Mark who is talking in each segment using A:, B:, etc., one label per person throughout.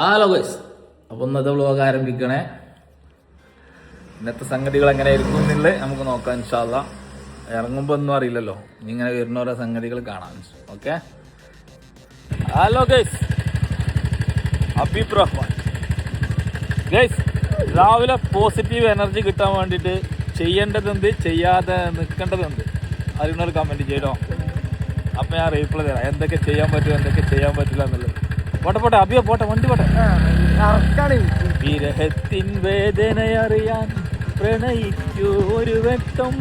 A: Hello guys, അപ്പോൾ ഇന്നത്തെ vlog ആരംഭിക്കണേ. ഇന്നത്തെ സംഗതികൾ എങ്ങനെ ആയിരിക്കും എന്നുള്ളത് നമുക്ക് നോക്കാം ഇൻഷാ അല്ലാഹ്. ഇറങ്ങുമ്പോൾ ഒന്നും അറിയില്ലല്ലോ, ഇനി ഇങ്ങനെ വരുന്ന ഓരോ സംഗതികൾ കാണാം. Okay, hello guys, Habeeb Rahman. Guys, രാവിലെ പോസിറ്റീവ് എനർജി കിട്ടാൻ വേണ്ടിയിട്ട് ചെയ്യേണ്ടതെന്ത്, ചെയ്യാതെ നിൽക്കേണ്ടതെന്ത് അറിയുന്നൊരു കമൻറ്റ് ചെയ്തോ. അപ്പം ഞാൻ റീപ്ലൈ തരാം എന്തൊക്കെ ചെയ്യാൻ പറ്റും എന്തൊക്കെ ചെയ്യാൻ പറ്റില്ല എന്നുള്ളത്. പോട്ടെ അഭിയോ, പോട്ടെ, വണ്ടി പോട്ടെ. വിരഹത്തിൻ വേദനയറിയാൻ പ്രണയിക്കൂ ഒരു വെട്ടം,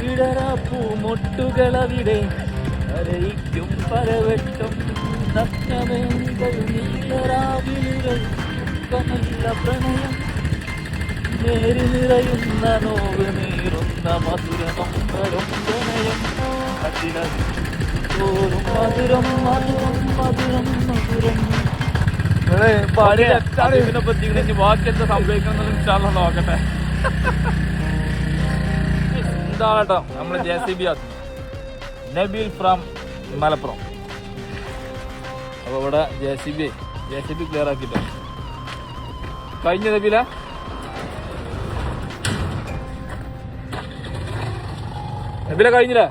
A: ഇടറാപ്പൂ മൊട്ടുകളവിടെ അറിയിക്കും പരവട്ടം, നഗ്നമേന്തൽ നീലരാവിലുകൾ കനല്ല പ്രണയം, നേരി നിറയുന്ന നോവ് നീറുന്ന മധുരം വരും പ്രണയം, തോറും മധുരം മധുരം മധുരം മധുരം. ഇതിനെ പറ്റി ബാക്കി എന്താ സംഭവിക്കണം നോക്കട്ടെ. എന്താണ് കേട്ടോ നമ്മള് JCB നബീൽ ഫ്രം മലപ്പുറം. അപ്പൊ ഇവിടെ JCB ക്ലിയർ ആക്കിട്ടോ. കഴിഞ്ഞ നബീല കഴിഞ്ഞില്ല,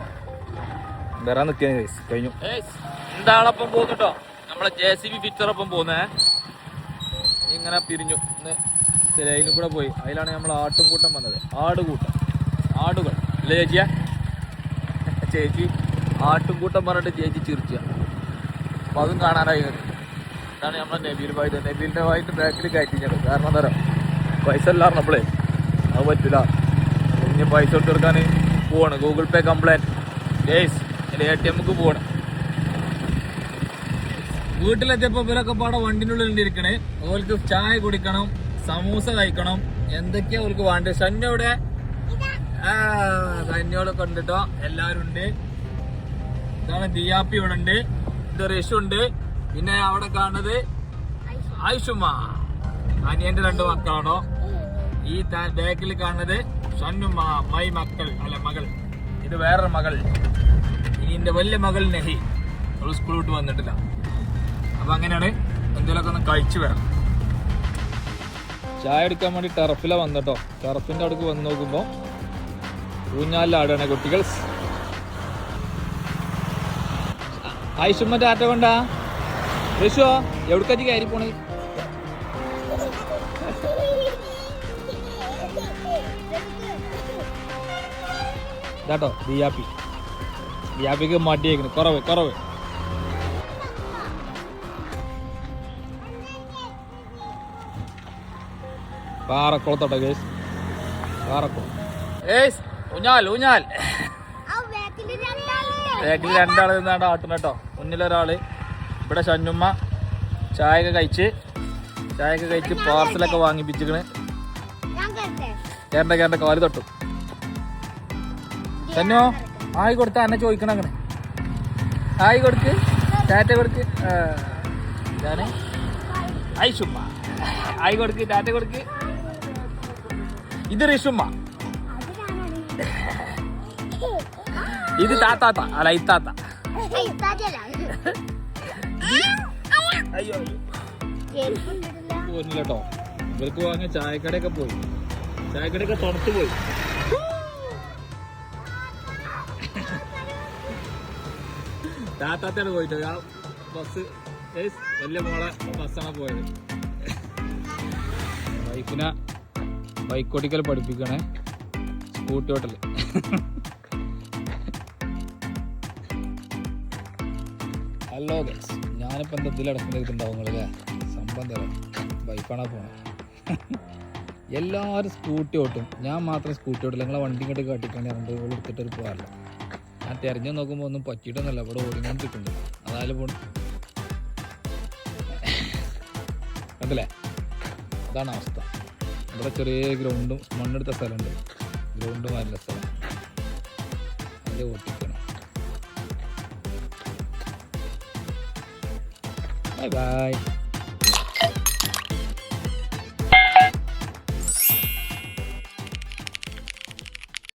A: വരാൻ നിൽക്കാൻ കഴിഞ്ഞു. എന്താളപ്പം പോകുന്നുട്ടോ, നമ്മളെ JCB ഫിറ്ററൊപ്പം പോകുന്നേ. ഇങ്ങനെ പിരിഞ്ഞു ലൈനിൽ കൂടെ പോയി. അതിലാണ് നമ്മൾ ആട്ടുംകൂട്ടം വന്നത്. ആടുകൾ അല്ലേ ചേച്ചി ആട്ടുംകൂട്ടം പറഞ്ഞിട്ട് ചേച്ചി ചിരിച്ച. അപ്പം അതും കാണാനായി. ഇതാണ് നമ്മളെ നബീലിൻ്റെ വായിട്ട് ബാക്കിൽ കയറ്റിഞ്ഞത്. കാരണം എന്താ പൈസ എല്ലാം പറഞ്ഞപ്പോളേ അത് പറ്റില്ല. ഇനി പൈസ ഇട്ട് കൊടുക്കാൻ പോവാണ്. ഗൂഗിൾ പേ കംപ്ലൈൻറ്റ് ഗേസ്, എൻ്റെ ATMക്ക് പോവാണ്. വീട്ടിലെത്തിയപ്പോൾ ഇവരൊക്കെ പാടെ വണ്ടിൻ്റെ ഉള്ളിൽ ഇരിക്കണേ. ഓർക്ക് ചായ കുടിക്കണം, സമൂസ കഴിക്കണം, എന്തൊക്കെയാ അവർക്ക് വേണ്ടത്. സന്നോടെ സന്നോടൊക്കെ ഉണ്ട് കേട്ടോ, എല്ലാവരും ഉണ്ട്. ഇതാണ് ദിയാപ്പി ഇവിടെ ഉണ്ട്, ഇത് റിഷു ഉണ്ട്. പിന്നെ അവിടെ കാണുന്നത് ആയിഷുമ്മ, അനിയന്റെ 2 മക്കളാണോ. ഈ ബാക്കിൽ കാണുന്നത് ഷന്നുമ്മ, മകൾ. ഇത് വേറൊരു മകൾ. ഇനി എന്റെ വലിയ മകൾ നെഹി, അവൾ സ്കൂൾ വിട്ട് വന്നിട്ടില്ല. അപ്പൊ അങ്ങനെയാണ്, എന്തെങ്കിലുമൊക്കെ ഒന്ന് കഴിച്ചു വരാം. ചായ എടുക്കാൻ വേണ്ടി ടർഫിലാണ് വന്നിട്ടോ. ടർഫിന്റെ അവിടേക്ക് വന്ന് നോക്കുമ്പോ ഊഞ്ഞാലിലാടാണ് കുട്ടികൾ. ആയിഷുമ്മന്റെ ആറ്റ കൊണ്ടാ ഋഷോ എവിടേക്കാച്ച് കയറി പോണേ. ഇതാട്ടോ ദിയാപ്പിക്ക് മടിയേക്കണ്. കുറവ് പാറക്കുളത്തോട്ടെ ഗേസ്, പാറക്കുളം. ഊഞ്ഞാൽ ബാക്കിൽ 2 ആള് നിന്നാണ്ട് ആട്ടണം കേട്ടോ. മുന്നിലൊരാള്. ഇവിടെ ഷന്നുമ്മ ചായയൊക്കെ കഴിച്ച് പാർസലൊക്കെ വാങ്ങിപ്പിച്ചിക്കണ്. കേരണ്ട കാല് തൊട്ടു. ഷന്നോ ആയി കൊടുത്ത എന്നെ ചോദിക്കണം. അങ്ങനെ ആയി കൊടുക്ക്, ടാറ്റ കൊടുക്ക്. ഞാന് ഐഷുമ്മ ആയി കൊടുക്ക്, ടാറ്റ കൊടുക്ക്. ഇത് റിഷുമ്മ, ഇത് താത്താത്ത അല്ല ഇത്താത്ത. അയ്യോ പോന്നില്ലട്ടോ. ഇവർക്ക് വാങ്ങിയ ചായക്കടയൊക്കെ പോയി. ചായക്കടയൊക്കെ തുറത്തു പോയി. താത്താത്താണ് പോയിട്ട്. ആ ബസ് വലിയ മോളെ ബസ്സാണ് പോയത്. വൈഫിനെ ബൈക്ക് ഓടിക്കൽ പഠിപ്പിക്കണേ, സ്കൂട്ടി ഓട്ടല്. ഹലോ ഗൈസ്, ഞാനിപ്പോൾ എന്താ ഇതിലടക്കുന്നുണ്ടാവും നിങ്ങളല്ലേ. സംഭവം തരാം, ബൈക്കാണാ പോണേ. എല്ലാവരും സ്കൂട്ടി ഓട്ടും, ഞാൻ മാത്രം സ്കൂട്ടി ഓട്ടില്ല. നിങ്ങളെ വണ്ടി ഇങ്ങോട്ട് കാട്ടിക്കാണ്ട് 2 ഗോൾ എടുത്തിട്ടൊരു പോകാറില്ല. ഞാൻ തിരഞ്ഞു നോക്കുമ്പോൾ ഒന്നും പറ്റിയിട്ടൊന്നുമല്ല, ഇവിടെ ഓടിക്കൊണ്ടിരിക്കുന്നുണ്ട്. അതായാലും പോണു കണ്ടില്ലേ, അതാണ് അവസ്ഥ. ഇവിടെ ചെറിയ ഗ്രൗണ്ടും മണ്ണെടുത്ത സ്ഥലമുണ്ട്, ഗ്രൗണ്ട് മാറില്ല സ്ഥലം. അതിൽ ഓട്ടിക്കണം. ബൈ.